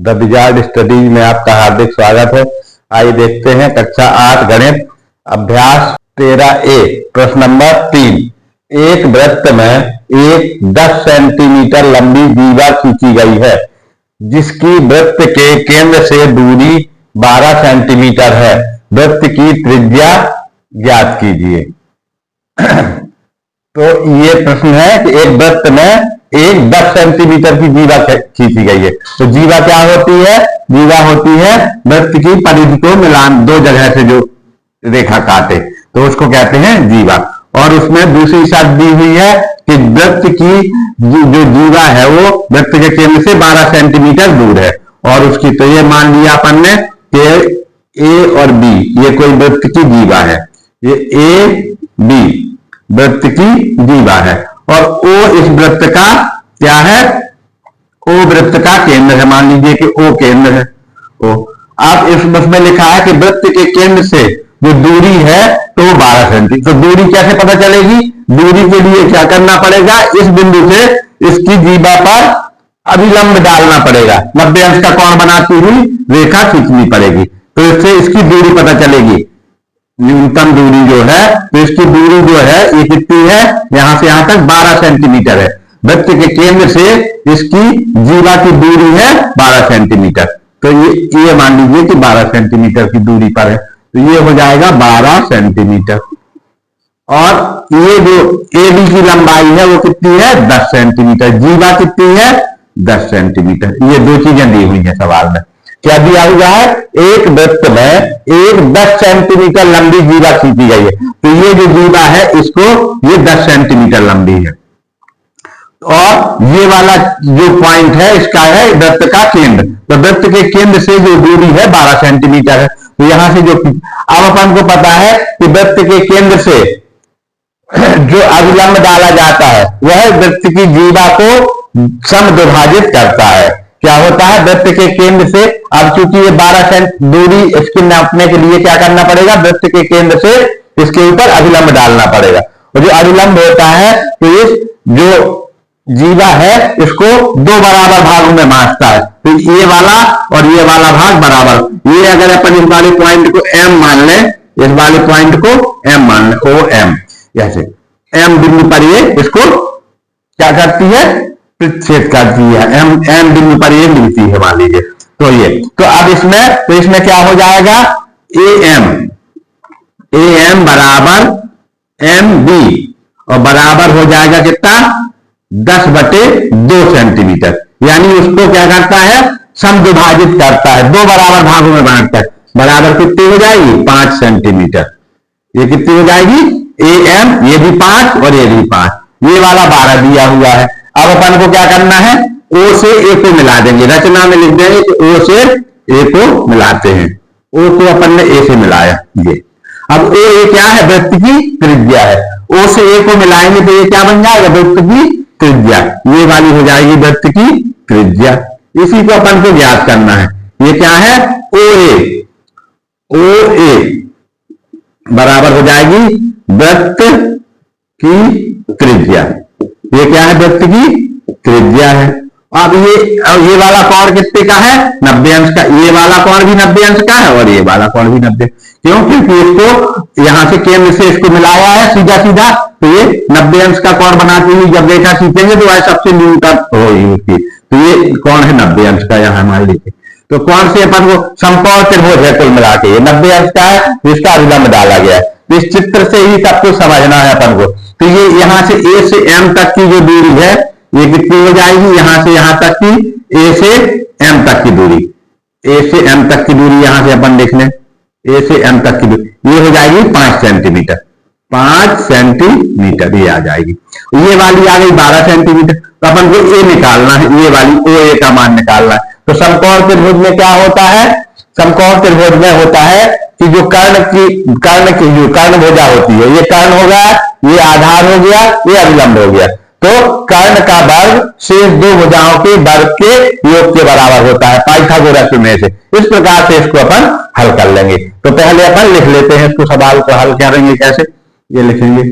The wizard studies में आपका हार्दिक स्वागत है। आइए देखते हैं कक्षा 8 गणित अभ्यास 13A प्रश्न नंबर 3। एक वृत्त में एक 10 सेंटीमीटर लंबी जीवा खींची गई है जिसकी वृत्त के केंद्र से दूरी 12 सेंटीमीटर है। वृत्त की त्रिज्या ज्ञात कीजिए। तो ये प्रश्न है कि एक वृत्त में एक 10 सेंटीमीटर की जीवा खींची गई है। तो जीवा क्या होती है? जीवा होती है वृत्त की परिधि को मिलान दो जगह से जो रेखा काटे, तो उसको कहते हैं जीवा। और उसमें दूसरी शर्त दी हुई है कि वृत्त की जो जीवा है वो वृत्त के केंद्र से 12 सेंटीमीटर दूर है। और उसकी तो ये मान लिया अपन ने कि ए और बी ये कोई वृत्त की जीवा है, ये ए बी वृत्त की जीवा है और ओ इस वृत्त का क्या है? ओ वृत्त का केंद्र है। मान लीजिए कि ओ केंद्र है। ओ अब इस बस में लिखा है कि वृत्त के केंद्र से जो दूरी है तो वो 12 सेंटीमीटर। तो दूरी कैसे पता चलेगी? दूरी के लिए क्या करना पड़ेगा? इस बिंदु से इसकी जीवा पर अभिलंब डालना पड़ेगा, 90 अंश का कोण बनाती हुई रेखा खींचनी पड़ेगी। तो इससे इसकी दूरी पता चलेगी, न्यूनतम दूरी जो है। तो इसकी दूरी जो है ये कितनी है? यहां से यहां तक 12 सेंटीमीटर है। वृत्त के केंद्र से इसकी जीवा की दूरी है 12 सेंटीमीटर। तो ये मान लीजिए कि 12 सेंटीमीटर की दूरी पर है। तो ये हो जाएगा 12 सेंटीमीटर। और ये जो ए बी की लंबाई है वो कितनी है? 10 सेंटीमीटर। जीवा कितनी है? 10 सेंटीमीटर। ये दो चीजें दी हुई है सवाल में। क्या दिया हुआ है? एक वृत्त में एक 10 सेंटीमीटर लंबी जीवा खींची गई है। तो ये जो जीवा है इसको ये 10 सेंटीमीटर लंबी है। और ये वाला जो पॉइंट है इसका है वृत्त का केंद्र। तो वृत्त के केंद्र से जो दूरी है 12 सेंटीमीटर है। तो यहां से जो अब अपन को पता है कि वृत्त के केंद्र से जो अभिलंब डाला जाता है वह वृत्त की जीवा को समद्विभाजित करता है। क्या होता है? वृत्त के केंद्र से, अब चूंकि ये 12 सेंट दूरी इसके नापने के लिए क्या करना पड़ेगा? वृत्त के केंद्र से इसके ऊपर अभिलंब डालना पड़ेगा। और जो अभिलंब होता है तो इस जो जीवा है इसको दो बराबर भागों में बांटता है। तो ये वाला और ये वाला भाग बराबर। ये अगर अपन इस वाले पॉइंट को एम मान लें, इस वाले पॉइंट को एम मान लें, ओ एम, ऐसे एम बिंदु पर ये इसको क्या करती है? प्रतिच्छेद करती है। एम बिंदु पर ये मिलती है मान लीजिए। तो ये तो अब इसमें क्या हो जाएगा? ए एम बराबर एम बी और बराबर हो जाएगा कितना? 10/2 सेंटीमीटर। यानी उसको क्या करता है? समद्विभाजित करता है, दो बराबर भागों में बांटता है। बराबर कितनी हो जाएगी? 5 सेंटीमीटर। ये कितनी हो जाएगी? ए एम, ये भी 5 और ये भी 5। ये वाला 12 दिया हुआ है। अब अपन को क्या करना है? ओ से ए को मिला देंगे। रचना में लिख देंगे कि ओ से ए को मिलाते हैं। ओ को अपन ने ए से मिलाया। ये अब ओ ए क्या है? वृत्त की त्रिज्या है। ओ से ए को मिलाएंगे तो ये क्या बन जाएगा? वृत्त की त्रिज्या। ये वाली हो जाएगी वृत्त की त्रिज्या। इसी को अपन को ज्ञात करना है। ये क्या है? ओ ए बराबर हो जाएगी वृत्त की त्रिज्या। ये क्या है? वृत्त की त्रिज्या है। अब ये वाला कोण कितने का है? 90 अंश का। ये वाला कोण भी 90 अंश का है और ये वाला कोण भी 90। क्यों? क्योंकि इसको यहां से केंद्र से इसको मिलाया है सीधा सीधा। तो ये 90 अंश का कोण बनाती हुई जब रेखा खींचेंगे तो वह सबसे न्यूनतम होगी उसकी। तो ये कोण है 90 अंश का यहाँ मान लीजिए। तो कोण से अपन को समकोण त्रिभुज है कुल मिला के, ये 90 अंश का है, जिसका अभिलंब डाला गया है। तो इस चित्र से ही सब कुछ समझना है अपन को। तो ये यहां से ए से एम तक की जो दूरी है ये कितनी हो जाएगी? यहां से यहां तक की, ए से एम तक की दूरी, ए से एम तक की दूरी यहां से अपन देख लें। ए से एम तक की दूरी ये हो जाएगी 5 सेंटीमीटर। 5 सेंटीमीटर ये आ जाएगी। ये वाली आ गई 12 सेंटीमीटर। तो अपन को ए निकालना है, ये वाली ओ ए का मान निकालना है। तो समकोण त्रिभुज में क्या होता है? समकोण त्रिभुज में होता है कि जो कर्ण की जो कर्ण भुजा होती है, ये कर्ण हो गया, ये आधार हो गया, ये अभिलंब हो गया। तो कर्ण का वर्ग शेष दो भुजाओं के वर्ग के योग के बराबर होता है पाइथागोरस प्रमेय से। इस प्रकार से इसको अपन हल कर लेंगे। तो पहले अपन लिख लेते हैं इसको, सवाल को हल करेंगे कैसे, ये लिखेंगे।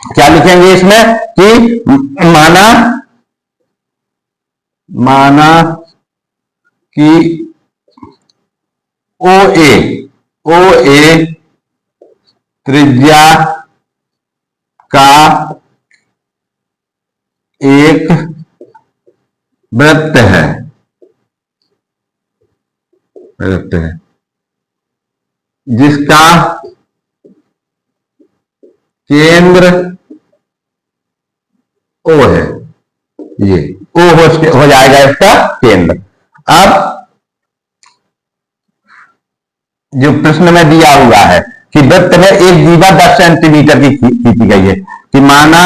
क्या लिखेंगे इसमें कि माना माना कि ओ ए त्रिज्या का एक वृत्त है, जिसका केंद्र ओ है। ये ओ हो जाएगा इसका केंद्र। अब जो प्रश्न में दिया हुआ है कि वृत्त में एक जीवा 10 सेंटीमीटर की खींची गई है, कि माना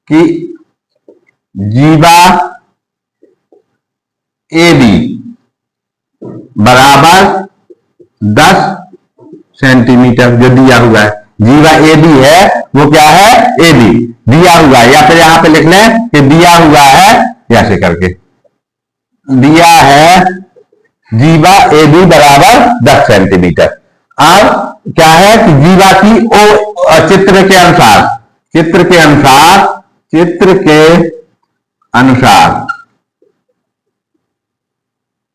कि जीवा ए बी बराबर 10 सेंटीमीटर जो दिया हुआ है। जीवा ए बी है, वो क्या है, ए बी दिया हुआ है, या फिर यहां पे लिख लें कि दिया हुआ है, ऐसे करके दिया है जीवा ए बी बराबर 10 सेंटीमीटर। अब क्या है कि जीवा की ओ चित्र के अनुसार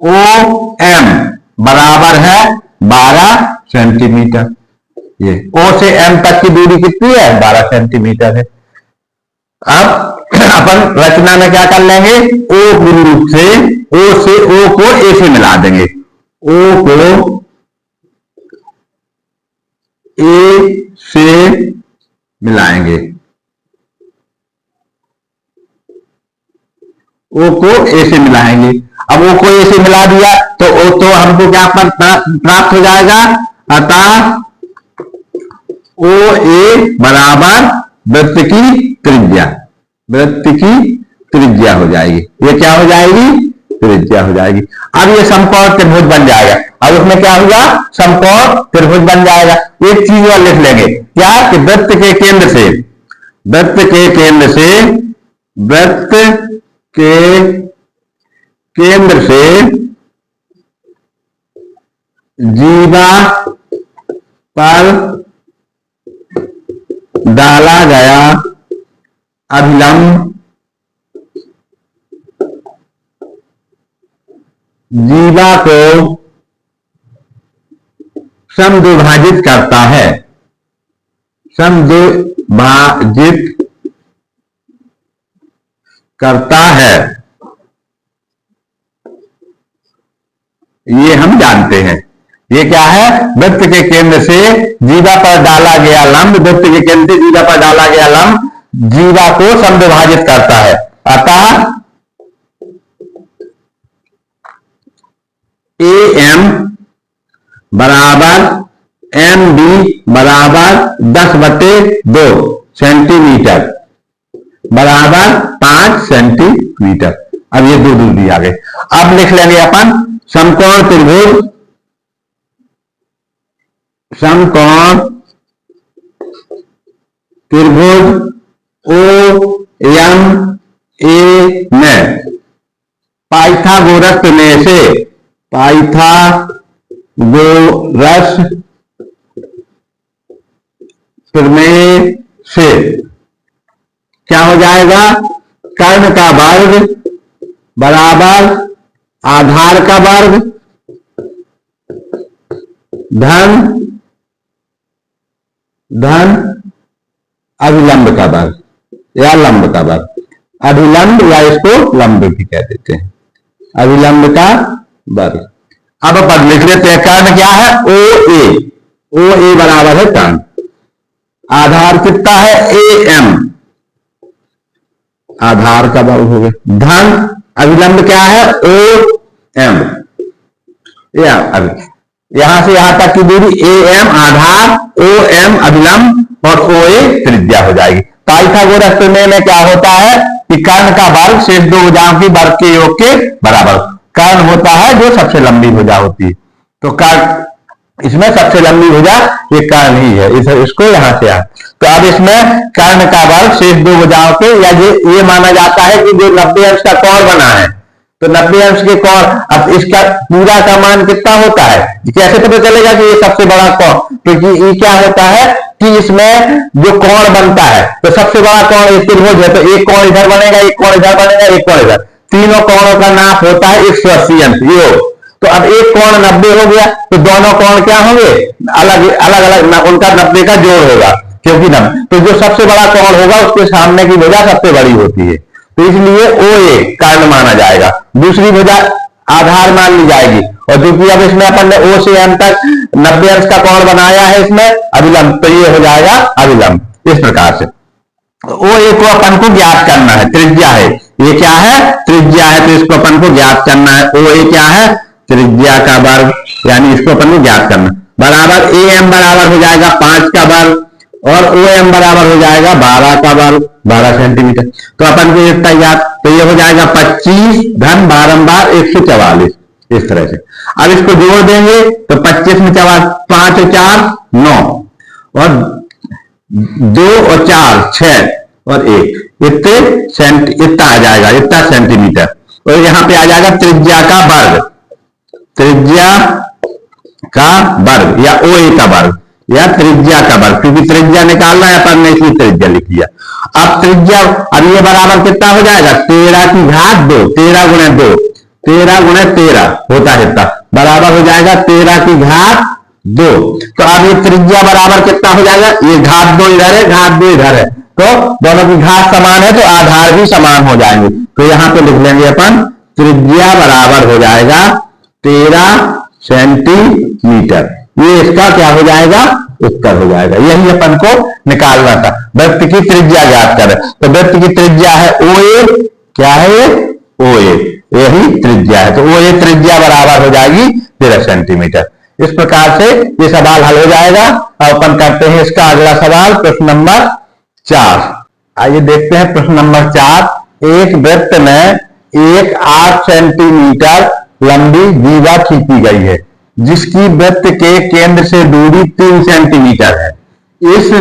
ओ एम बराबर है 12 सेंटीमीटर। ये ओ से एम तक की दूरी कितनी है, 12 सेंटीमीटर है। अब अपन रचना में क्या कर लेंगे, ओ बिंदु से ओ को ए से मिला देंगे, ओ को ए से मिलाएंगे, ओ को ए से मिलाएंगे। अब ओ को ए से मिला दिया तो ओ तो हमको क्या प्राप्त हो जाएगा, अतः ओ ए बराबर वृत्त की त्रिज्या हो जाएगी। ये क्या हो जाएगी, त्रिज्या हो जाएगी। अब ये समकोण त्रिभुज बन जाएगा। अब उसमें क्या हुआ, समकोण त्रिभुज बन जाएगा। एक चीज और लिख लेंगे, क्या कि वृत्त के केंद्र से जीवा पर डाला गया अभिलंब जीवा को समद्विभाजित करता है, ये हम जानते हैं। ये क्या है, वृत्त के केंद्र से जीवा पर डाला गया लंब, वृत्त के केंद्र से जीवा पर डाला गया लंब जीवा को समद्विभाजित करता है। अतः ए एम बराबर एम बी बराबर 10/2 सेंटीमीटर बराबर 5 सेंटीमीटर। अब ये दो दूरी आ गए। अब लिख लेंगे अपन समकोण त्रिभुज ओ एम ए में पाइथागोरस प्रमेय से क्या हो जाएगा, कर्ण का वर्ग बराबर आधार का वर्ग धन अभिलंब का वर्ग या लंब का वर्ग, अभिलंब या इसको लंब भी कह देते हैं, अभिलंब का वर्ग। अब अपन लिख लेते हैं, कर्ण क्या है, ओ ए बराबर है कर्ण, आधार कितना है ए एम, आधार का वर्ग हो गया, धन अभिलंब क्या है ओ एम, यहां से यहां तक की दूरी A M Aadhaar, O M अभिलंब और ओ ए त्रिज्या हो जाएगी। पाइथागोरस प्रमेय में क्या होता है कि कर्ण का वर्ग शेष दो भुजाओं की वर्ग के योग के बराबर, कर्ण होता है जो सबसे लंबी भुजा होती है, तो कर्ण इसमें सबसे लंबी भुजा ये कर्ण ही है, इसको यहां से आ। तो अब इसमें कर्ण का वर्ग शेष दो भुजाओं के, या ये माना जाता है कि जो 90 अंश का कोण बना है, तो 90 अंश के कोण, अब इसका पूरा का मान कितना होता है, कैसे पता चलेगा कि ये सबसे बड़ा कोण, क्योंकि ये क्या होता है कि इसमें जो कोण बनता है, तो सबसे बड़ा कोण एक त्रिभुज है, तो एक कोण इधर बनेगा, एक कोण इधर बनेगा, एक कोण इधर, तीनों कोणों का नाप होता है 180 अंश योग। तो अब एक कोण 90 हो गया, तो दोनों कोण क्या होंगे, अलग अलग उनका 90 का जोड़ होगा, क्योंकि ना तो जो सबसे बड़ा कोण होगा उसके सामने की भुजा सबसे बड़ी होती है, तो इसलिए OA कारण माना जाएगा, दूसरी भुजा आधार मान ली जाएगी। और क्योंकि अब इसमें अपन ने O से M तक 90 अंश का कोण बनाया है इसमें अभिलंब, तो ये हो जाएगा अभिलंब। इस प्रकार से OA को अपन को ज्ञात करना है, त्रिज्या है, ये क्या है, त्रिज्या है, तो इसको अपन को ज्ञात करना है। OA क्या है, त्रिज्या का वर्ग, यानी इसको अपन को ज्ञात करना बराबर AM बराबर हो जाएगा 5 का वर्ग और OM बराबर हो जाएगा 12 का वर्ग, 12 सेंटीमीटर। तो अपन को इतना याद, तो ये हो जाएगा 25 धन बारंबार 144, इस तरह से। अब इसको जोड़ देंगे तो 25 में 5 और 4 9 और 2 और 4 6 और 1 इतना आ जाएगा, इतना सेंटीमीटर। और यहाँ पे आ जाएगा त्रिज्या का वर्ग, त्रिज्या का वर्ग या OA का वर्ग या त्रिज्या का वर्ग, क्योंकि त्रिज्या निकालना है अपन ने इसलिए त्रिज्या लिख लिया। अब त्रिज्या, अब ये बराबर कितना हो जाएगा, 13 की घात 2, 13 गुणे 2, 13 गुणे 13 होता है इतना, बराबर हो जाएगा 13 की घात 2। तो अब ये त्रिज्या बराबर कितना हो जाएगा, ये घात 2 इधर है, घात 2 इधर है, तो दोनों की घात समान है, तो आधार भी समान हो जाएंगे। तो यहां पे लिख लेंगे अपन त्रिज्या बराबर हो जाएगा 13 सेंटीमीटर। ये इसका क्या हो जाएगा, उत्तर हो जाएगा। यही अपन को निकालना था, वृत्त की त्रिज्या ज्ञात करें। तो वृत्त की त्रिज्या है OA, क्या है OA, यही त्रिज्या है, तो OA त्रिज्या बराबर हो जाएगी 13 सेंटीमीटर। इस प्रकार से ये सवाल हल हो जाएगा। अब अपन करते हैं इसका अगला सवाल, प्रश्न नंबर 4। आइए देखते हैं प्रश्न नंबर 4। एक वृत्त में एक 8 सेंटीमीटर लंबी जीवा खींची गई है, जिसकी वृत्त के केंद्र से दूरी 3 सेंटीमीटर है। इस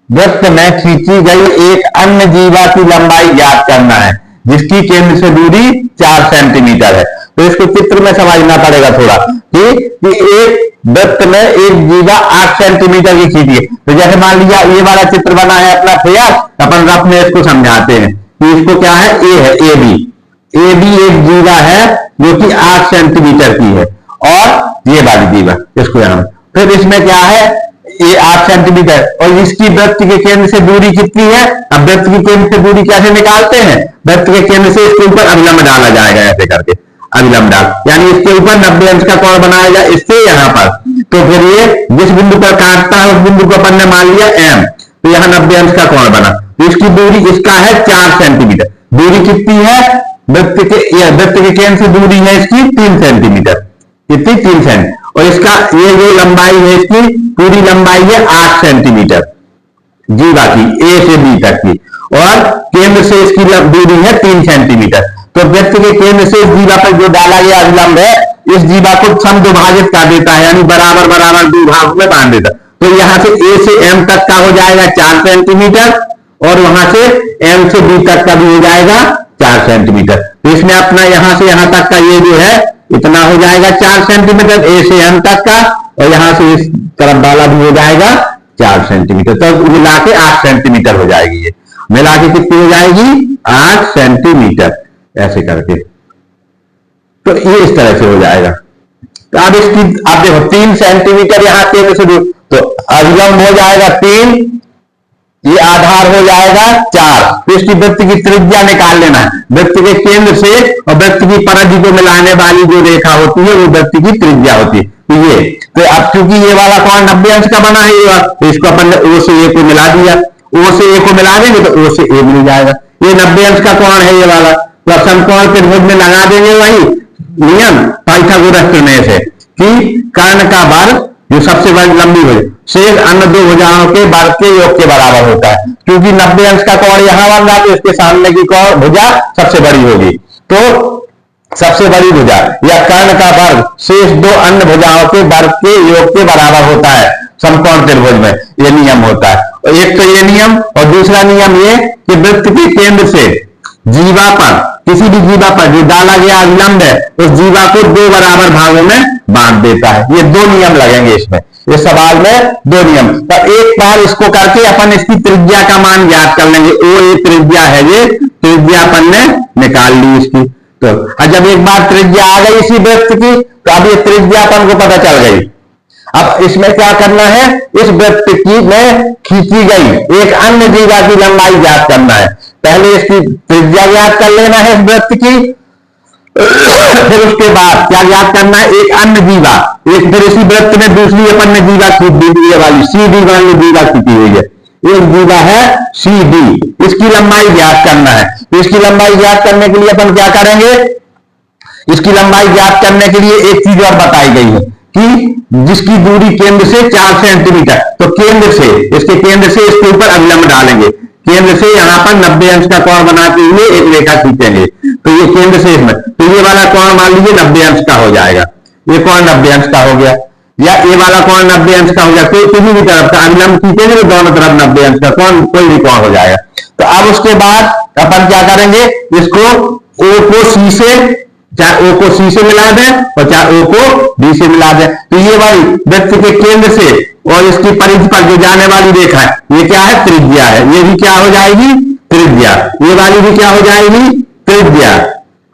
वृत्त में खींची गई एक अन्य जीवा की लंबाई ज्ञात करना है, जिसकी केंद्र से दूरी 4 सेंटीमीटर है। तो इसको चित्र में समझना पड़ेगा थोड़ा कि एक वृत्त में एक जीवा 8 सेंटीमीटर की खींची है। तो जैसे मान लिया ये वाला चित्र बना है अपना फिगर, अपन रफ में इसको समझाते हैं कि इसको क्या है, A है, AB एक जीवा है जो कि 8 सेंटीमीटर की है, और ये वाली जीवा इसको यहां, फिर इसमें क्या है, ये 8 सेंटीमीटर, और इसकी वृत्त के केंद्र से दूरी कितनी है। अब वृत्त की केंद्र से दूरी कैसे निकालते हैं, वृत्त के केंद्र से इसके ऊपर अभिलंब डाला जाएगा, ऐसे करके अभिलंब डाल, यानी इसके ऊपर 90 अंश का कोण बनाएगा इससे यहां पर। तो फिर ये जिस बिंदु पर काटता है उस बिंदु को अपन ने मान लिया M, तो यहां 90 अंश का कोण बना। तो इसकी दूरी इसका है 4 सेंटीमीटर। दूरी कितनी है, वृत्त के केंद्र से दूरी है इसकी 3 सेंटीमीटर, कितनी 3 सेंटीमीटर, और इसका ये जो लंबाई है इसकी पूरी लंबाई है 8 सेंटीमीटर जीवा की, A से B तक की, और केंद्र से इसकी दूरी है 3 सेंटीमीटर। तो वृत्त के केंद्र से इस जीवा पर जो डाला गया अभिलंब है, इस जीवा को समद्विभाजित कर देता है, यानी बराबर बराबर 2 भाग में बांध देता। तो यहां से A से M तक का हो जाएगा 4 सेंटीमीटर, और वहां से M से B तक का भी हो जाएगा 4 सेंटीमीटर। तो इसमें अपना यहां से यहां तक का ये जो है इतना हो जाएगा 4 सेंटीमीटर A से M तक का, और यहां से इस तरफ वाला भी हो जाएगा 4 सेंटीमीटर। तो मिला के 8 सेंटीमीटर हो जाएगी, ये मिला के कितनी हो जाएगी 8 सेंटीमीटर, ऐसे करके। तो ये इस तरह से हो जाएगा। तो अब इसकी आप देखो 3 सेंटीमीटर यहां केंद्र से दूर, तो अभिलंब हो जाएगा 3, ये आधार हो जाएगा 4। तो इसकी वृत्त की त्रिज्या निकाल लेना है, वृत्त के केंद्र से और वृत्त की परिधि को मिलाने वाली जो रेखा होती है वो वृत्त की त्रिज्या होती है। तो ये, तो अब क्योंकि ये वाला कोण 90 अंश का बना है, तो इसको अपन ने O से A को मिला दिया, O से A को मिला देंगे तो O से A मिल जाएगा। ये 90 अंश का कोण है ये वाला, तो समकोण त्रिभुज में लगा देंगे वही नियम पाइथागोरस प्रमेय से कि कर्ण का वर्ग जो सबसे बड़ी लंबी भुजा शेष अन्य 2 भुजाओं के वर्ग के योग के बराबर होता है। क्योंकि 90 अंश का कोण यहां बन रहा है, तो इसके सामने की कोण भुजा सबसे बड़ी होगी। तो सबसे बड़ी भुजा या कर्ण का वर्ग शेष 2 अन्य भुजाओं के वर्ग के योग के बराबर होता है समकोण त्रिभुज में, ये नियम होता है। और एक तो ये नियम, और दूसरा नियम ये कि वृत्त के केंद्र से जीवा पर किसी भी जीवा पर जो डाला गया अविलंब है उस जीवा को दो बराबर भागों में बांट देता है। ये दो नियम लगेंगे इसमें, इस सवाल में दो नियम। तो एक बार इसको करके अपन इसकी त्रिज्या का मान ज्ञात कर लेंगे। ओ ये त्रिज्या है, ये त्रिज्या अपन ने निकाल ली इसकी। तो जब एक बार त्रिज्या आ गई इसी वृत्त की, तो अब ये त्रिज्या अपन को पता चल गई। अब इसमें क्या करना है, इस वृत्त की में खींची गई एक अन्य जीवा की लंबाई ज्ञात करना है। पहले इसकी त्रिज्या ज्ञात कर लेना है इस वृत्त की, फिर उसके बाद क्या ज्ञात करना है, एक अन्य जीवा, एक फिर इसी वृत्त में दूसरी अपन ने जीवा खींच दी वाली सी डी वाली जीवा खींची हुई है। एक जीवा है सी डी, इसकी लंबाई ज्ञात करना है। तो इसकी लंबाई ज्ञात करने के लिए अपन क्या करेंगे, इसकी लंबाई ज्ञात करने के लिए एक चीज और बताई गई है कि जिसकी दूरी केंद्र से 4 सेंटीमीटर, तो केंद्र से, इसके केंद्र से इसके ऊपर अविलंब डालेंगे, केंद्र से यहां पर 90 अंश का कोण बनाते हुए एक रेखा खींचेंगे। तो ये केंद्र से इसमें, तो ये वाला कोण मान लीजिए 90 अंश का हो जाएगा, ये कोण 90 अंश का हो गया, या ये वाला कोण 90 अंश का हो गया। तो किसी भी तरफ का अविलंब खींचेंगे तो दोनों तरफ 90 अंश का कोण, कोई भी कोण हो जाएगा। तो अब उसके बाद अपन क्या करेंगे, इसको ओ को सी से, चाहे ओ को सी से मिला दें और चाहे ओ को डी से मिला दें। तो ये वाली वृत्त के केंद्र से और इसकी परिधि पर जो जाने वाली रेखा है, ये क्या है, त्रिज्या है। ये भी क्या हो जाएगी, त्रिज्या। ये वाली भी क्या हो जाएगी, त्रिज्या।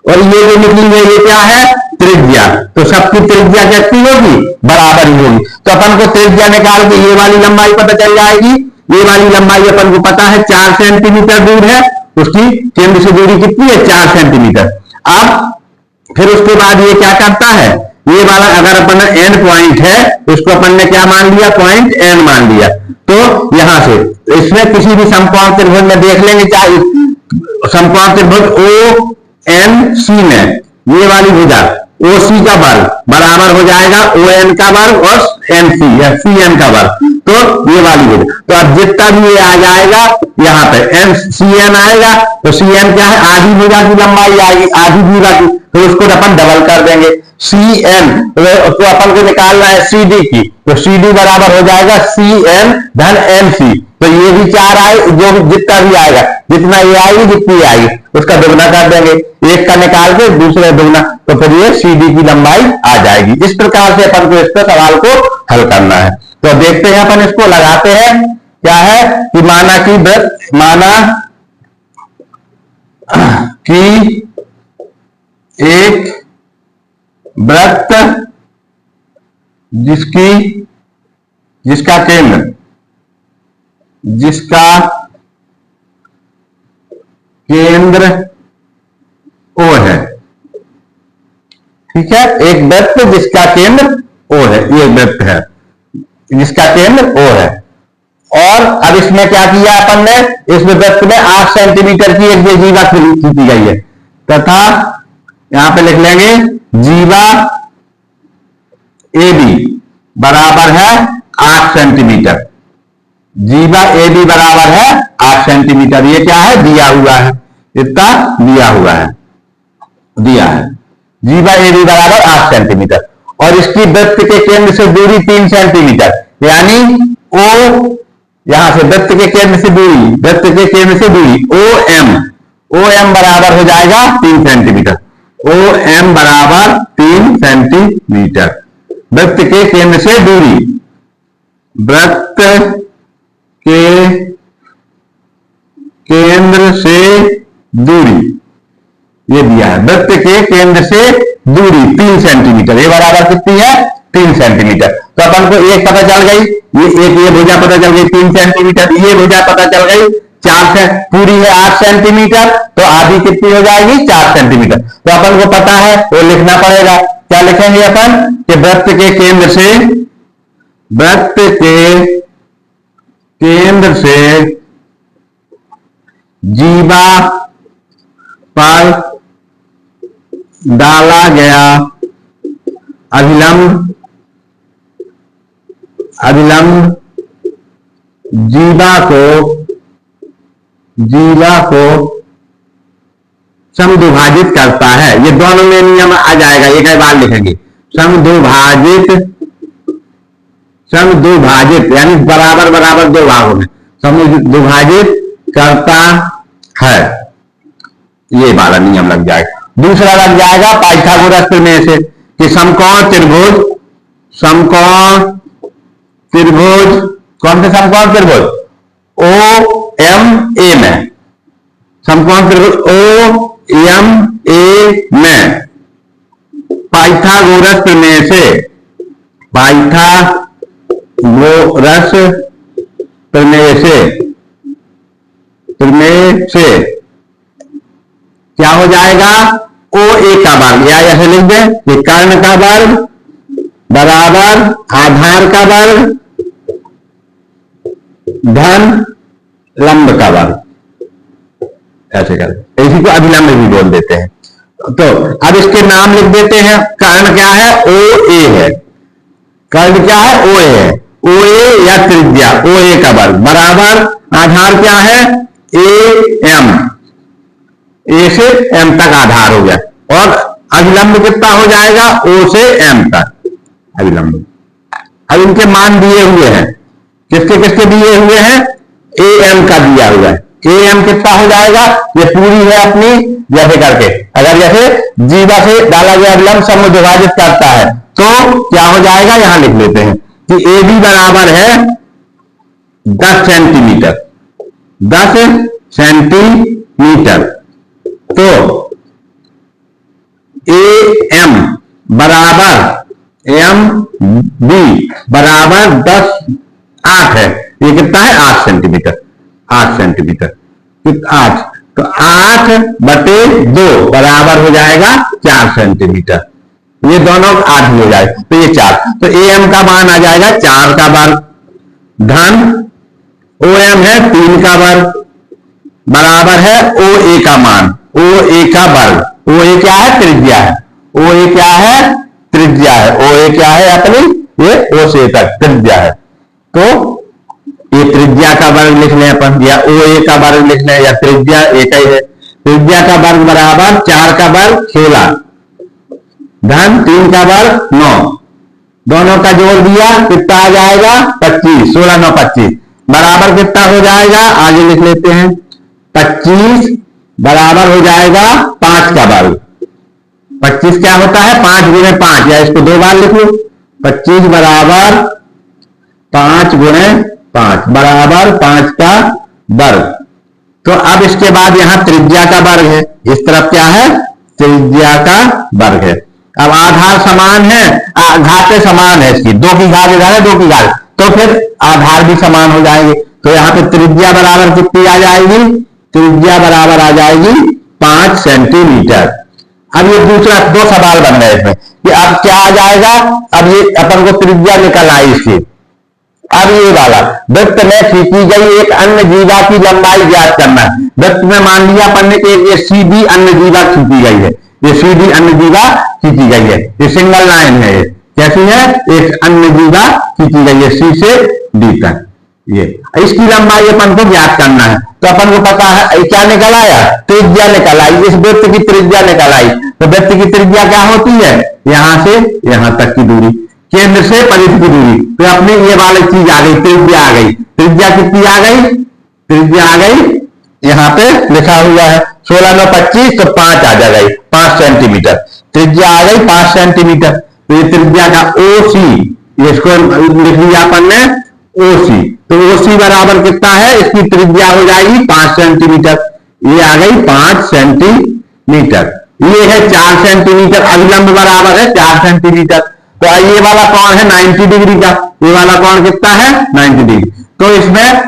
और ये जो निकली है ये क्या है, त्रिज्या। तो सबकी त्रिज्या कितनी होगी, बराबर ही होगी। तो अपन को त्रिज्या निकाल के ये वाली लंबाई पता चल जाएगी। ये वाली लंबाई अपन को पता है 4 सेंटीमीटर दूर है, उसकी केंद्र से दूरी कितनी है, 4 सेंटीमीटर। अब फिर उसके बाद ये क्या करता है, ये वाला अगर अपन एन पॉइंट है तो उसको अपन ने क्या मान लिया, पॉइंट एन मान लिया। तो यहां से इसमें किसी भी समकोण त्रिभुज में देख लेंगे, चाहे समकोण त्रिभुज ओ एन सी में ये वाली भुजा ओ सी का वर्ग बराबर हो जाएगा ओ एन का वर्ग और एन सी या सी एन का वर्ग। तो ये वाली भुजा, तो अब जितना भी ये आ जाएगा यहाँ पे एन सी एन आएगा, तो सी एन क्या है, आधी भुजा की लंबाई आएगी, आधी भुजा की, तो उसको अपन डबल कर देंगे। सी एन तो अपन को निकालना है सी डी की, तो सी डी बराबर हो जाएगा सी एन धन एन सी। तो ये भी 4 आए, जो जितना भी आएगा, जितना ये आएगी जितनी आएगी उसका दुगना कर देंगे, एक का निकाल के दूसरे दुगना, तो फिर ये सी डी की लंबाई आ जाएगी। इस प्रकार से अपन को इस पर सवाल को हल करना है। तो देखते हैं अपन इसको लगाते हैं। क्या है कि माना कि एक वृत्त जिसका केंद्र ओ है, ठीक है, एक वृत्त जिसका केंद्र ओ है, ये वृत्त है जिसका केंद्र ओ है। और अब इसमें क्या किया अपन ने, इस वृत्त में 8 सेंटीमीटर की एक जीवा खींची गई है, तथा यहां पे लिख लेंगे जीवा ए बी बराबर है 8 सेंटीमीटर। जीवा ए बी बराबर है 8 सेंटीमीटर। ये क्या है, दिया हुआ है, इतना दिया हुआ है, दिया है जीवा ए बी बराबर 8 सेंटीमीटर। और इसकी वृत्त के केंद्र से दूरी 3 सेंटीमीटर, यानी ओ, यहां से वृत्त के केंद्र से दूरी ओ एम बराबर हो जाएगा 3 सेंटीमीटर। ओ एम बराबर 3 सेंटीमीटर। वृत्त के केंद्र से दूरी, वृत्त के केंद्र से दूरी, ये दिया है, वृत्त के केंद्र से दूरी 3 सेंटीमीटर, ये बराबर कितनी है, 3 सेंटीमीटर। तो अपन को एक पता चल गई, ये भुजा पता चल गई 3 सेंटीमीटर, ये भुजा पता चल गई 4 से, पूरी है 8 सेंटीमीटर, तो आधी कितनी हो जाएगी, 4 सेंटीमीटर। तो अपन को पता है वो लिखना पड़ेगा। क्या लिखेंगे अपन कि वृत्त के केंद्र से जीवा पर डाला गया अभिलंब जीवा को समद्विभाजित करता है। ये दोनों में नियम आ जाएगा, एक बार लिखेंगे समद्विभाजित यानी बराबर बराबर दो भागों में समद्विभाजित करता है। ये वाला नियम लग जाएगा। दूसरा लग जाएगा पाइथागोरस प्रमेय से कि समकोण त्रिभुज, समकोण त्रिभुज, कौन से समकोण त्रिभुज? ओ एम ए में, समकोण त्रिभुज ओ एम ए में पाइथागोरस प्रमेय से, पाइथागोरस प्रमेय से, प्रमेय से क्या हो जाएगा? ओ ए का वर्ग, या ऐसे लिख दें कि कर्ण का वर्ग बराबर आधार का वर्ग धन लंब का वर्ग, ऐसे करें। इसी को अभिलंब भी बोल देते हैं। तो अब इसके नाम लिख देते हैं। कर्ण क्या है? ओ ए है। कर्ण क्या है? ओ ए है। ओ ए या त्रिज्या ओ ए का वर्ग बराबर आधार क्या है? ए एम, ए से एम तक आधार हो गया, और अभिलंब कितना हो जाएगा? ओ से एम तक अभिलंब। अब इनके मान दिए हुए हैं, किसके किसके दिए हुए हैं? ए एम का दिया हुआ है। ए एम कितना हो जाएगा? ये पूरी है अपनी, जैसे करके अगर जैसे जीवा से डाला गया अभिलंब सब विभाजित करता है तो क्या हो जाएगा? यहां लिख लेते हैं कि ए बी बराबर है 10 सेंटीमीटर, 10 सेंटीमीटर। तो ए एम बराबर एम बी बराबर 10 8 है। ये कितना है? 8 सेंटीमीटर, 8 सेंटीमीटर, 8, तो 8/2 बराबर हो जाएगा 4 सेंटीमीटर। ये दोनों 8 हो जाएगा तो ये 4, तो ए एम का मान आ जाएगा 4 का वर्ग धन ओ एम है 3 का वर्ग बराबर है ओ ए का मान, ओ ए का वर्ग। ओ ए क्या है? त्रिज्या है। ओ ए क्या है? त्रिज्या है। ओ ए क्या है अपनी? ये ओ से तक त्रिज्या है। तो ये त्रिज्या का वर्ग लिख लें अपन, या ओ ए का वर्ग लिख लें, या त्रिज्या एक ही है। त्रिज्या का वर्ग बराबर 4 का वर्ग 16 धन 3 का वर्ग 9, दोनों का जोड़ दिया कितना आ जाएगा? 25, 16 9 25 बराबर कितना हो जाएगा? आगे लिख लेते हैं 25 बराबर हो जाएगा 5 का वर्ग। 25 क्या होता है? 5 गुणे 5, या इसको 2 बार लिख लो। 25 बराबर 5 गुणे 5 बराबर 5 का वर्ग। तो अब इसके बाद यहां त्रिज्या का वर्ग है, इस तरफ क्या है? त्रिज्या का वर्ग है। अब आधार समान है, घातें समान है इसकी, 2 की घात इधर है 2 की घात, तो फिर आधार भी समान हो जाएंगे। तो यहां पे त्रिज्या बराबर कितनी आ जाएगी? त्रिज्या बराबर आ जाएगी 5 सेंटीमीटर। अब ये दूसरा 2 सवाल बन गए इसमें कि अब क्या आ जाएगा? अब ये अपन को त्रिज्या निकल आई इसकी। अब ये वाला वृत्त में खींची गई एक अन्य जीवा की लंबाई ज्ञात करना है। वृत्त में मान लिया अपन ने कि ये सीधी अन्य जीवा खींची गई है, ये सीधी अन्य जीवा खींची गई है, ये सिंगल लाइन है। ये कैसी है? एक अन्य जीवा खींची गई है सी से डी तक। ये इसकी लंबाई अपन को ज्ञात करना है। तो अपन को पता है क्या निकल आया? त्रिज्या निकल आई, इस वृत्त की त्रिज्या निकल आई। तो वृत्त की त्रिज्या क्या होती है? यहां से यहां तक की दूरी, केंद्र से परिधि की दूरी। तो अपनी ये वाली चीज आ गई, त्रिज्या आ गई। त्रिज्या कितनी आ गई? त्रिज्या आ गई, यहां पे लिखा हुआ है 16 9 25, तो 5 आ जाएगा, 5 सेंटीमीटर त्रिज्या आ गई, 5 सेंटीमीटर। तो ये त्रिज्या का ओ सी, इसको लिख लिया अपन ने ओ सी। तो ओ सी बराबर कितना है? इसकी त्रिज्या हो जाएगी 5 सेंटीमीटर। ये आ गई 5 सेंटीमीटर। ये है 4 सेंटीमीटर, अभिलंब बराबर है 4 सेंटीमीटर। तो ये वाला कोण है 90 डिग्री का, ये वाला कोण कितना है? 90 डिग्री। तो इसमें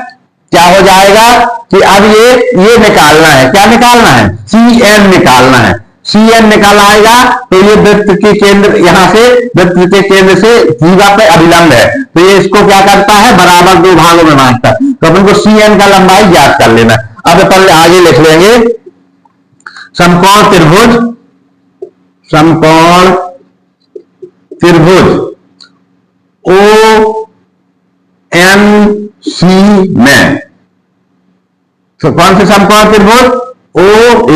क्या हो जाएगा कि अब ये निकालना है, क्या निकालना है? सी एन निकालना है। सी एन निकाल आएगा तो ये वृत्त के केंद्र, यहां से वृत्त के केंद्र से जीवा पे अभिलंब है, तो ये इसको क्या करता है? बराबर 2 भागों में बांटता है। तो अपन को सी एन का लंबाई ज्ञात कर लेना। अब अपन आगे लिख लेंगे समकोण त्रिभुज, समकोण त्रिभुज ओ एन सी में, तो कौन से समकोण त्रिभुज? ओ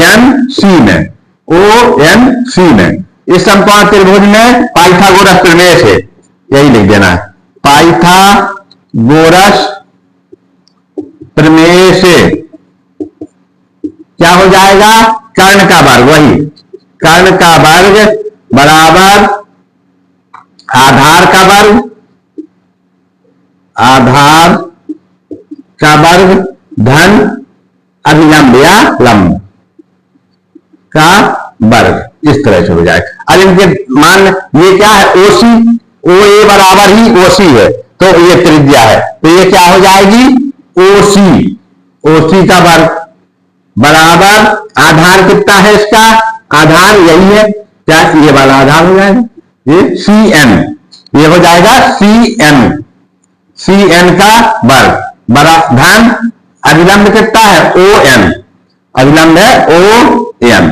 एन सी में, ओ एन सी में। इस समकोण त्रिभुज में पाइथागोरस प्रमेय से, यही लिख देना है, पाइथागोरस प्रमेय से क्या हो जाएगा? कर्ण का वर्ग, वही कर्ण का वर्ग बराबर आधार का वर्ग, आधार का वर्ग धन अभिलंब या लंब का वर्ग, इस तरह से हो जाए। अब इनके मान, ये क्या है, ओसी, ओ ए बराबर ही ओसी है, तो ये त्रिज्या है, तो ये क्या हो जाएगी, ओसी, ओसी का वर्ग बराबर आधार कितना है इसका, आधार यही है, क्या ये वाला आधार हो जाएगा, ये सी एन, ये हो जाएगा सी एन, सी एन का वर्ग बड़ा धन अभिलंब कितना है, ओ एन, अभिलंब है ओ एन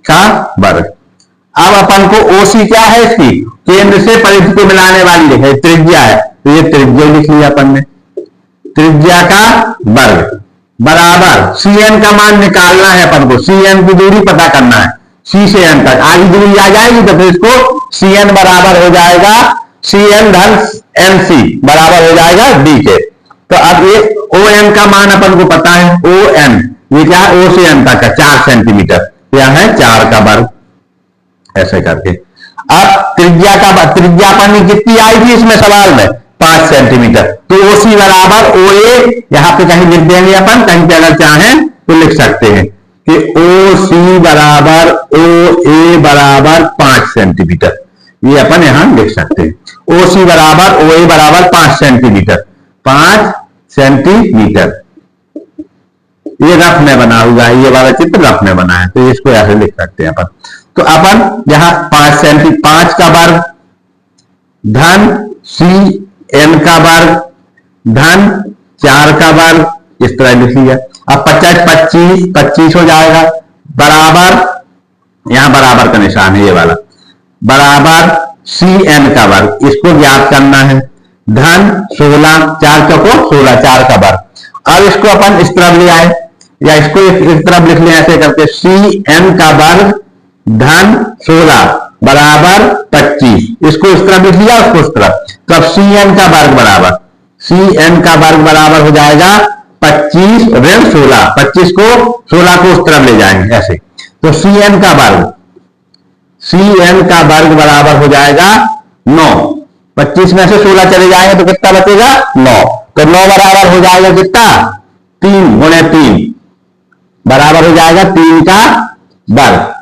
का वर्ग। अब अपन को ओसी क्या है, इसकी केंद्र से परिधि को मिलाने वाली है त्रिज्या है, तो ये त्रिज्या लिख लिया अपन ने, त्रिज्या का वर्ग बराबर सी एन का मान निकालना है अपन को, सी एन की दूरी पता करना है, सी से एन तक आगे दूरी आ जाएगी तो फिर इसको सी एन बराबर हो जाएगा सी एन धन एन सी बराबर हो जाएगा डी के। तो अब ये ओ एन का मान अपन को पता है, ओ एन ये क्या है, ओ से एन तक है 4 सेंटीमीटर, क्या है 4 का वर्ग, ऐसे करके। अब त्रिज्या का, त्रिज्या अपन कितनी आई थी इसमें सवाल में, 5 सेंटीमीटर, तो ओसी बराबर ओ ए, यहां पे कहीं लिख देंगे अपन, कहीं पे अगर चाहें तो लिख सकते हैं कि ओ सी बराबर ओ ए बराबर 5 सेंटीमीटर, ये अपन यहां लिख सकते हैं, ओ सी बराबर ओ ए बराबर 5 सेंटीमीटर, 5 सेंटीमीटर। ये रफ में बना हुआ है, ये वाला चित्र रफ में बना है, तो इसको ऐसे लिख सकते हैं अपन। तो अपन यहां 5 का वर्ग धन सी एन का वर्ग धन 4 का वर्ग, इस तरह लिख लिया। अब 25 हो जाएगा बराबर, यहां बराबर का निशान है ये वाला, बराबर सी एन का वर्ग, इसको ज्ञात करना है, धन 16, 4 चौको 16, 4 का वर्ग। अब इसको अपन इस तरफ ले आए, या इसको इस तरफ लिख लें ऐसे करके, सी एन का वर्ग धन 16 बराबर 25, इसको इस तरफ लिख लिया, उसको इस तरफ, तो अब सी एन का वर्ग बराबर, सी एन का वर्ग बराबर हो जाएगा 25 ऋण 16, 25 को 16 को उस तरफ ले जाएंगे ऐसे, तो सी एन का वर्ग, सी एन का वर्ग बराबर हो जाएगा 9, 25 में से 16 चले जाएंगे तो कितना बचेगा 9, तो 9 बराबर हो जाएगा कितना 3 गुणे 3 बराबर हो जाएगा 3 का वर्ग।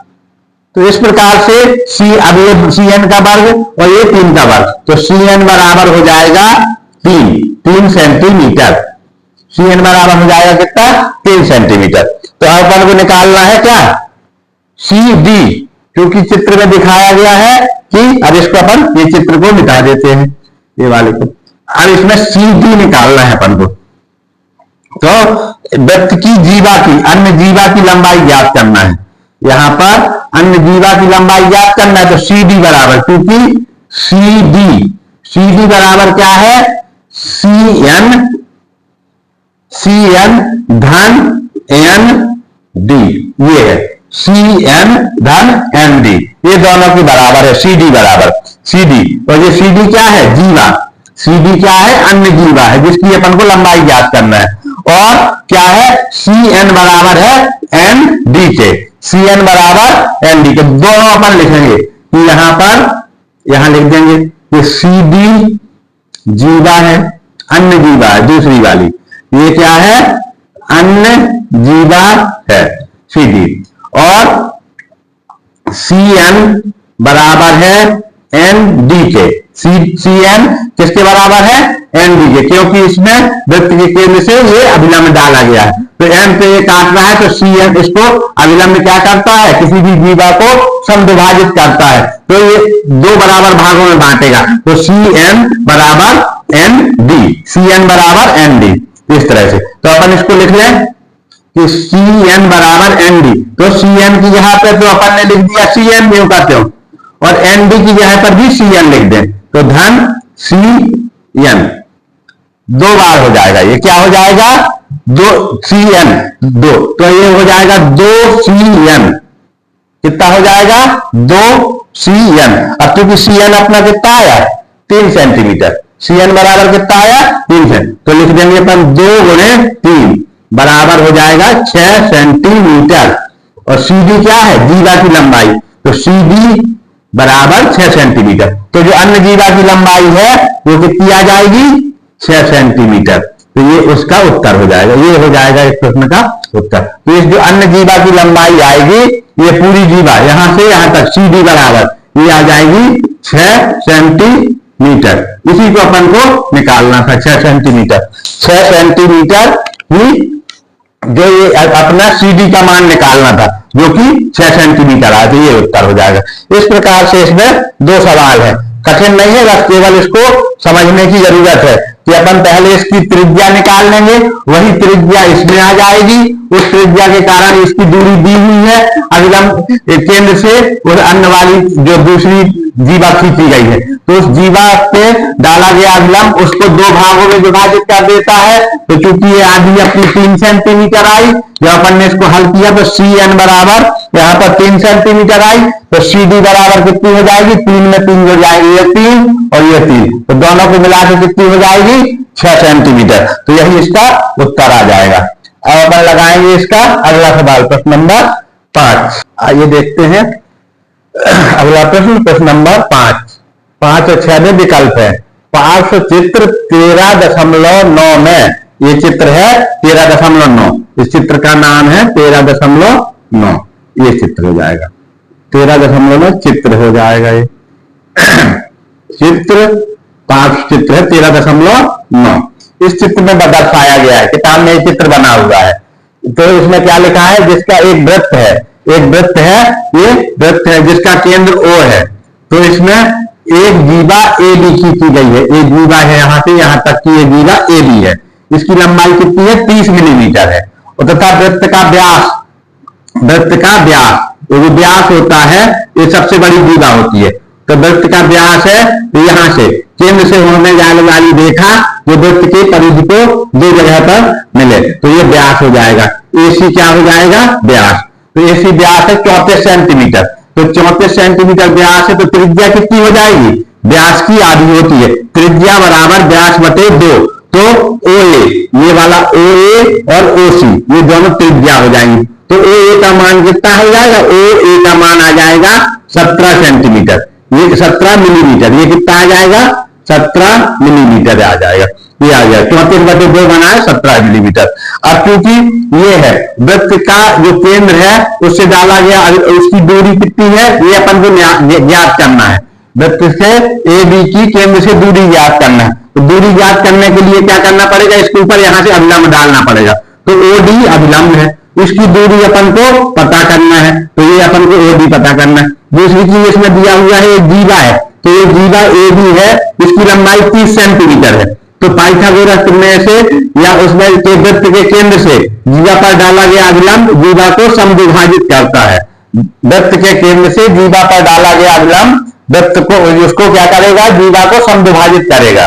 तो इस प्रकार से सी, अब ये सी एन का वर्ग और ये 3 का वर्ग, तो सी एन बराबर हो जाएगा 3 सेंटीमीटर, सी एन बराबर हो जाएगा कितना 3 सेंटीमीटर। तो अपन को निकालना है क्या, सी डी, क्योंकि चित्र में दिखाया गया है कि, अब इसको अपन ये चित्र को मिटा देते हैं ये वाले को, अब इसमें सी डी निकालना है अपन को। तो वृत्त की जीवा की, अन्य जीवा की लंबाई ज्ञात करना है, यहां पर अन्य जीवा की लंबाई ज्ञात करना है, तो सी डी बराबर, क्योंकि सी डी बराबर क्या है, सी एन धन एन डी, ये है सी एन धन एन डी, ये दोनों की बराबर है, सी डी बराबर सी डी, और ये सी डी क्या है, जीवा, सी डी क्या है, अन्य जीवा है जिसकी अपन को लंबाई ज्ञात करना है, और क्या है सी एन बराबर है एन डी के, सी एन बराबर एन डी के, दोनों अपन लिखेंगे कि यहां पर, यहां लिख देंगे कि सी डी जीवा है, अन्य जीवा है दूसरी वाली, ये क्या है अन्य जीवा है सी डी, और सी एन बराबर है एन डी के, सी एन किसके बराबर है, एन डी के, क्योंकि इसमें वृत्त के केंद्र से ये अभिलंब डाला गया है, तो एन पे ये काटना है, तो सी एन इसको अभिलंब क्या करता है, किसी भी जीवा को समविभाजित करता है, तो ये 2 बराबर भागों में बांटेगा, तो सी एन बराबर एन डी, सी एन बराबर एन डी, इस तरह से। तो अपन इसको लिख लें कि सी एन बराबर एन डी, तो सी एन की जगह पे तो अपन ने लिख दिया सी एन न्यू करते हो, और एन डी की जगह पर भी सी एन लिख दें, तो धन सी एन 2 बार हो जाएगा, ये क्या हो जाएगा 2 सी एन 2, तो ये हो जाएगा 2 सी एन, कितना हो जाएगा 2 सी एन। अब क्योंकि सी एन अपना कितना आया 3 सेंटीमीटर, सी एन बराबर कितना आया 3 सेंटीमीटर, तो लिख देंगे अपन 2 गुणे 3 बराबर हो जाएगा 6 सेंटीमीटर, और CD क्या है, जीवा की लंबाई, तो CD बराबर 6 सेंटीमीटर। तो जो अन्य जीवा की लंबाई है वो कितनी आ जाएगी, 6 सेंटीमीटर। तो ये उसका उत्तर हो जाएगा, ये हो जाएगा इस प्रश्न का उत्तर। तो इस जो अन्य जीवा की लंबाई आएगी, ये पूरी जीवा यहां से यहां तक CD बराबर ये आ जाएगी 6 सेंटीमीटर। इसी को अपन को निकालना था, 6 सेंटीमीटर। 6 सेंटीमीटर ही जो ये अपना CD का मान निकालना था, जो कि 6 सेंटीमीटर आया, तो ये उत्तर हो जाएगा। इस प्रकार से इसमें 2 सवाल है, कठिन नहीं है, बस केवल इसको समझने की जरूरत है कि अपन पहले इसकी त्रिज्या निकाल लेंगे, वही त्रिज्या इसमें आ जाएगी। उस त्रिज्या के कारण इसकी दूरी दी हुई है अभिलंब केंद्र से उस अन्य वाली जो दूसरी जीवा खींची गई है, तो उस जीवा पे डाला गया अभिलंब उसको 2 भागों में विभाजित कर देता है। तो चूंकि ये आधी अपनी 3 सेंटीमीटर आई, जब अपन ने इसको हल किया तो CN बराबर यहाँ पर 3 सेंटीमीटर आई, तो CD बराबर कितनी हो जाएगी, 3 में 3 हो जाएगी, ये 3 और ये 3, तो दोनों को मिलाकर कितनी हो जाएगी, 6 सेंटीमीटर। तो यही इसका उत्तर आ जाएगा। अब अपन लगाएंगे इसका अगला सवाल, प्रश्न नंबर 5। आइए देखते हैं अगला प्रश्न, प्रश्न नंबर 5 और 6 में विकल्प है। पार्श्व चित्र 13.9 में, ये चित्र है 13.9, इस चित्र का नाम है 13.9, ये चित्र हो जाएगा 13.9 चित्र हो जाएगा। ये चित्र पार्श्व चित्र है 13.9। इस चित्र में दर्शाया गया है, किताब में ये चित्र बना हुआ है। तो इसमें क्या लिखा है, जिसका एक वृत्त है, एक वृत्त है, ये वृत्त है जिसका केंद्र O है। तो इसमें एक जीवा AB खींची गई है, एक जीवा है यहां से यहां तक की, ये जीवा AB है। इसकी लंबाई कितनी है, 30 मिलीमीटर है। और तथा वृत्त का व्यास, वृत्त का व्यास, वो जो व्यास होता है ये सबसे बड़ी जीवा होती है। तो वृत्त का व्यास है, तो यहां से केंद्र से होने जाने वाली रेखा वो वृत्त की परिधि को 2 जगह पर मिले, तो ये व्यास हो जाएगा। AC क्या हो जाएगा, व्यास। तो AC व्यास है 34 सेंटीमीटर, तो 34 सेंटीमीटर व्यास है, तो त्रिज्या कितनी हो जाएगी, व्यास की आधी होती है, त्रिज्या बराबर व्यास बटे 2। तो OA, ये वाला OA और OC ये दोनों त्रिज्या हो जाएंगी। तो OA का मान कितना हो जाएगा, OA का मान आ जाएगा 17 सेंटीमीटर, ये 17 मिलीमीटर, ये कितना आ जाएगा, 17 मिलीमीटर आ जाएगा, ये आ जाएगा 34/2 बना है 17 मिलीमीटर। अब क्योंकि ये है वृत्त का जो केंद्र है उससे डाला गया, उसकी दूरी कितनी है ये अपन को ज्ञात करना है। वृत्त से AB की केंद्र से दूरी ज्ञात करना है। तो दूरी ज्ञात करने के लिए क्या करना पड़ेगा, इसके ऊपर यहां से अभिलंब डालना पड़ेगा। तो OD अभिलंब है, इसकी दूरी अपन को पता करना है, तो ये अपन को OD पता करना है। दूसरी चीज इसमें दिया हुआ है एक जीवा है, तो ये जीवा AB है, इसकी लंबाई 30 सेंटीमीटर है। तो पाइथागोरस प्रमेय से या उसमें के वृत्त के केंद्र से जीवा पर डाला गया अभिलंब जीवा को समद्विभाजित करता है। वृत्त के केंद्र से जीवा पर डाला गया अभिलंब वृत्त को, उसको क्या करेगा, जीवा को समद्विभाजित करेगा।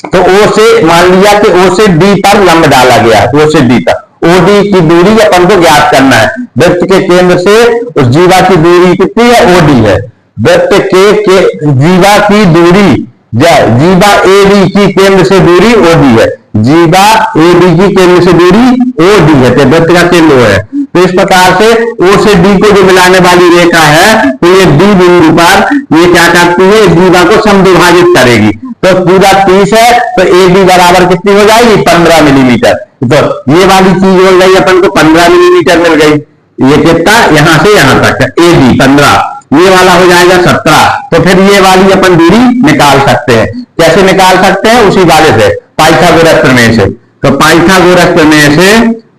तो O से मान लिया कि O से D पर लंब डाला गया है, O से D तक OD की दूरी अपन को ज्ञात करना है। वृत्त के केंद्र से उस जीवा की दूरी कितनी है, OD है। वृत्त के जीवा की दूरी, जीवा AB की केंद्र से दूरी OD है, जीवा AB की केंद्र से दूरी OD है, तो वृत्त का केंद्र O है। तो इस प्रकार से O से D को जो मिलाने वाली रेखा है, तो ये D बिंदु पर ये क्या करती है, इस जीवा को समद्विभाजित करेगी। तो पूरा 30 है, तो AB बराबर कितनी हो जाएगी, 15 मिलीमीटर। तो ये वाली चीज हो गई अपन को 15 मिलीमीटर मिल गई। ये कितना, यहां से यहां तक है AB 15, ये वाला हो जाएगा 17। तो फिर ये वाली अपन दूरी निकाल सकते हैं। कैसे निकाल सकते हैं, उसी वाले से, पाइथागोरस प्रमेय से। तो पाइथागोरस प्रमेय से,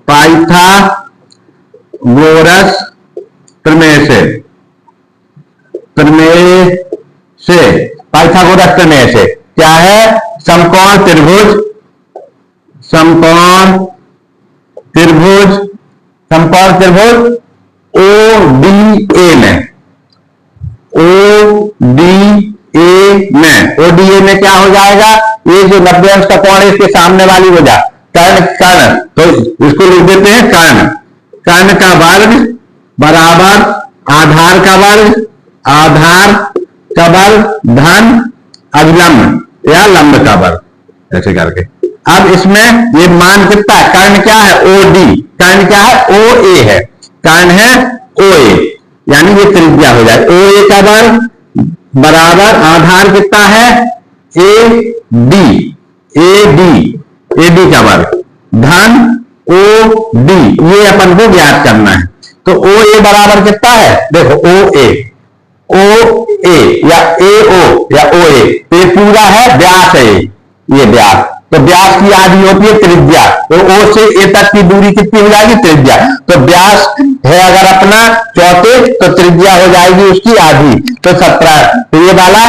पाइथागोरस प्रमेय से, पाइथागोरस प्रमेय से क्या है, समकोण त्रिभुज, समकोण त्रिभुज, समकोण त्रिभुज ODA में, ODA में क्या हो जाएगा, ये जो 90 अंश का कोण है इसके सामने वाली हो जा कर्ण, तो इसको लिख देते हैं कर्ण। कर्ण का वर्ग बराबर आधार का वर्ग, आधार का वर्ग धन अभिलंब या लंब का वर्ग, ऐसे करके। अब इसमें ये मान कितना है, कर्ण क्या है OD, कर्ण क्या है OA है, कर्ण है OA, यानी ये त्रिज्या हो जाए। OA का वर्ग बराबर आधार कितना है AD, AD का वर्ग धन OD, ये अपन को ज्ञात करना है। तो OA बराबर कितना है, देखो OA या AO या OA, तो ये पूरा है व्यास है, ये व्यास। तो व्यास की आधी होती है त्रिज्या, तो O से A तक की दूरी कितनी हो जाएगी, त्रिज्या। तो व्यास है अगर अपना 34, तो त्रिज्या हो जाएगी उसकी आधी, तो 17। तो ये वाला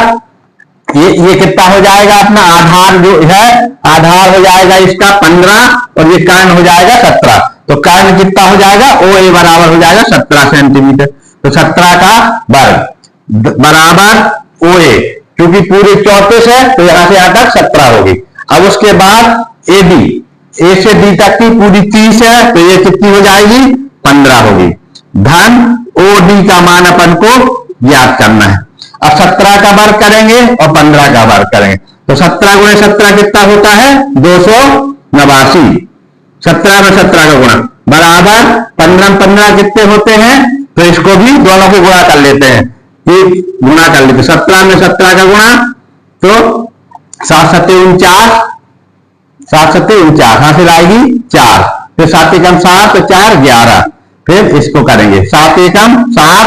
ये कितना हो जाएगा अपना आधार जो है, आधार हो जाएगा इसका 15 और ये कर्ण हो जाएगा 17। तो कर्ण कितना हो जाएगा, OA बराबर हो जाएगा 17 सेंटीमीटर। तो 17 का वर्ग बराबर OA, क्योंकि पूरी 34 है तो यहां से यहां तक 17 होगी। अब उसके बाद AD, A से D तक की पूरी 30 है, तो ये कितनी हो जाएगी, 15 होगी। धन OD का मान अपन को ज्ञात करना है। अब 17 का वर्ग करेंगे और 15 का वर्ग करेंगे, तो 17 गुणे 17 कितना होता है, 289। 17 में 17 का गुणा बराबर 15 कितने होते हैं, तो इसको भी दोनों को गुणा कर लेते हैं, एक गुणा कर लेते। 17 में 17 का गुणा, तो 7 7 49, 7 7 49, हासिल आएगी 4, फिर 7 एकम 7, तो 4 11, फिर इसको करेंगे 7 एकम 7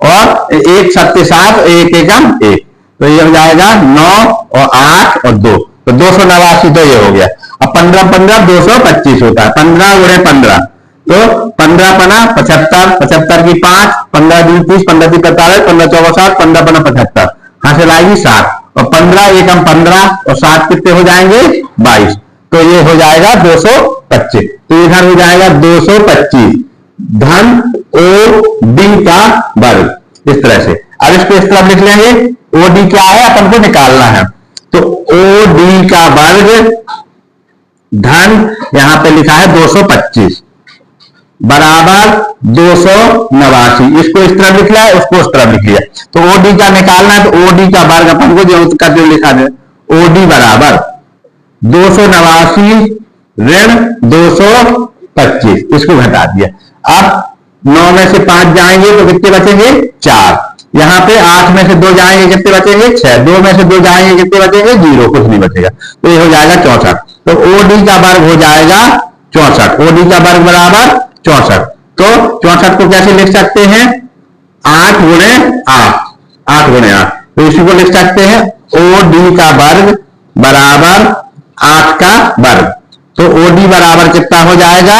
और 1 7 7, 1 एकम 1, तो ये हो जाएगा 9 और 8 और 2, तो 289। तो ये हो गया। अब 15 15 225 होता है, 15 गुणे 15, तो 15 पना 75, 75 की 5, 15 दूनी 30, 15 की 45, 15 चौका 60, 15 पना 75, हासिल आएगी 7, और 15 एकम 15 और 7 कितने हो जाएंगे 22, तो ये हो जाएगा 225। तो इधर हो जाएगा 225 धन OD का वर्ग, इस तरह से। अब इसको इस तरह लिख लेंगे, OD क्या है अपन को निकालना है, तो OD का वर्ग धन यहां पे लिखा है 225 बराबर 289। इसको इस तरह लिख लिया, उसको इस तरह लिख लिया। तो OD का निकालना है, तो OD का वर्ग अपन को जो लिखा है, OD बराबर 289 ऋण 225, इसको घटा दिया। अब 9 में से 5 जाएंगे तो कितने बचेंगे, 4। यहां पे 8 में से 2 जाएंगे कितने बचेंगे, 6। 2 में से 2 जाएंगे कितने बचेंगे, 0, कुछ नहीं बचेगा, तो ये हो जाएगा 64। तो OD का वर्ग हो जाएगा 64, OD का वर्ग बराबर 64। तो 64 को कैसे लिख सकते हैं, 8 गुणे 8, 8 गुणे 8, तो इसी को लिख सकते हैं OD का वर्ग बराबर 8 का वर्ग। तो OD बराबर कितना हो जाएगा,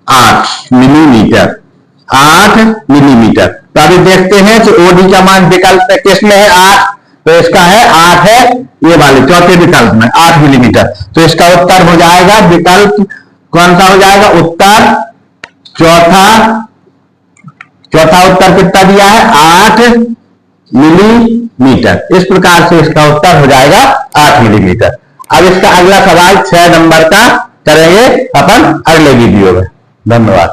8 मिलीमीटर, 8 मिलीमीटर। तो अभी देखते हैं कि OD का मान विकल्प किसमें है, 8, तो इसका है 8 है ये वाले चौथे विकल्प में 8 मिलीमीटर। तो इसका उत्तर हो जाएगा, विकल्प कौन सा हो जाएगा, उत्तर चौथा उत्तर कितना दिया है, 8 मिलीमीटर। इस प्रकार से इसका उत्तर हो जाएगा 8 मिलीमीटर। अब इसका अगला सवाल 6 नंबर का करेंगे अपन अगले वीडियो में। धन्यवाद।